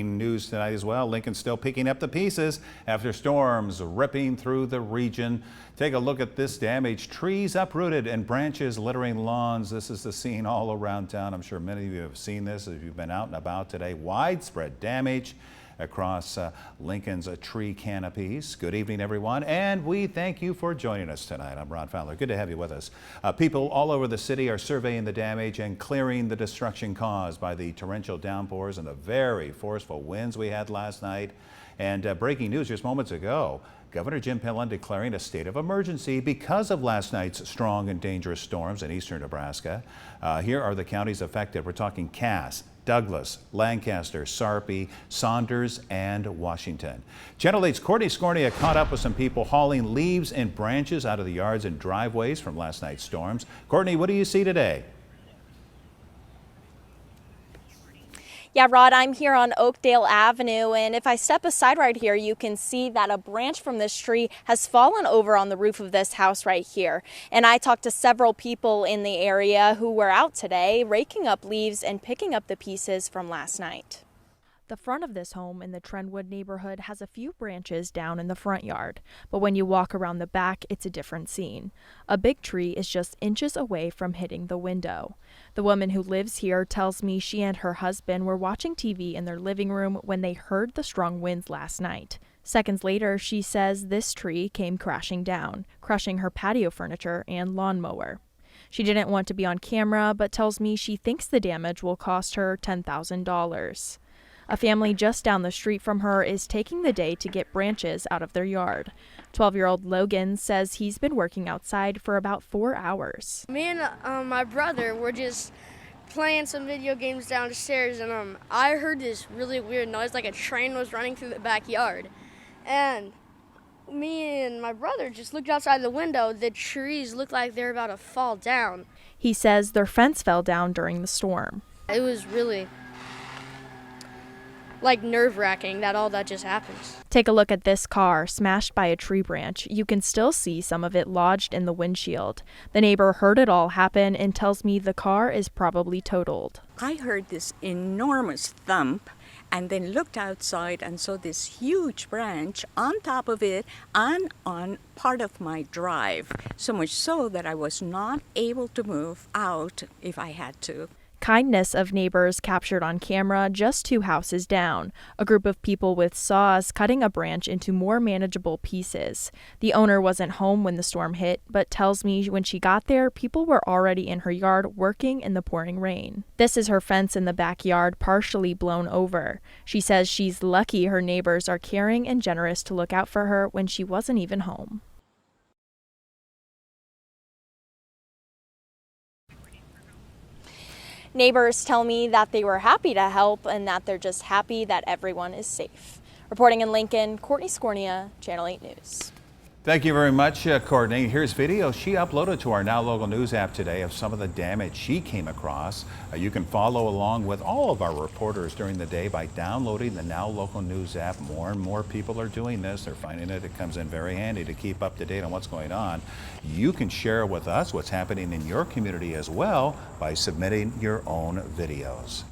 News tonight as well. Lincoln's still picking up the pieces after storms ripping through the region. Take a look at this damage. Trees uprooted and branches littering lawns. This is the scene all around town. I'm sure many of you have seen this if you've been out and about today. Widespread damage across Lincoln's tree canopies. Good evening, everyone, and we thank you for joining us tonight. I'm Ron Fowler. Good to have you with us. People all over the city are surveying the damage and clearing the destruction caused by the torrential downpours and the very forceful winds we had last night. And breaking news just moments ago, Governor Jim Pillen declaring a state of emergency because of last night's strong and dangerous storms in eastern Nebraska. Here are the counties affected. We're talking Cass, Douglas, Lancaster, Sarpy, Saunders, and Washington. Channel 8's Courtney Scornia caught up with some people hauling leaves and branches out of the yards and driveways from last night's storms. Courtney, what do you see today? Yeah, Rod, I'm here on Oakdale Avenue, and if I step aside right here, you can see that a branch from this tree has fallen over on the roof of this house right here. And I talked to several people in the area who were out today raking up leaves and picking up the pieces from last night. The front of this home in the Trendwood neighborhood has a few branches down in the front yard, but when you walk around the back, it's a different scene. A big tree is just inches away from hitting the window. The woman who lives here tells me she and her husband were watching TV in their living room when they heard the strong winds last night. Seconds later, she says this tree came crashing down, crushing her patio furniture and lawnmower. She didn't want to be on camera, but tells me she thinks the damage will cost her $10,000. A family just down the street from her is taking the day to get branches out of their yard. 12-year-old Logan says he's been working outside for about 4 hours. Me and my brother were just playing some video games downstairs, and I heard this really weird noise, like a train was running through the backyard. And me and my brother just looked outside the window. The trees looked like they were about to fall down. He says their fence fell down during the storm. It was really nerve-wracking that all that just happens. Take a look at this car smashed by a tree branch. You can still see some of it lodged in the windshield. The neighbor heard it all happen and tells me the car is probably totaled. I heard this enormous thump and then looked outside and saw this huge branch on top of it and on part of my drive, so much so that I was not able to move out if I had to. Kindness of neighbors captured on camera just 2 houses down. A group of people with saws cutting a branch into more manageable pieces. The owner wasn't home when the storm hit, but tells me when she got there, people were already in her yard working in the pouring rain. This is her fence in the backyard, partially blown over. She says she's lucky her neighbors are caring and generous to look out for her when she wasn't even home. Neighbors tell me that they were happy to help and that they're just happy that everyone is safe. Reporting in Lincoln, Courtney Scornia, Channel 8 News. Thank you very much, Courtney. Here's video she uploaded to our Now Local News app today of some of the damage she came across. You can follow along with all of our reporters during the day by downloading the Now Local News app. More and more people are doing this. They're finding it. It comes in very handy to keep up to date on what's going on. You can share with us what's happening in your community as well by submitting your own videos.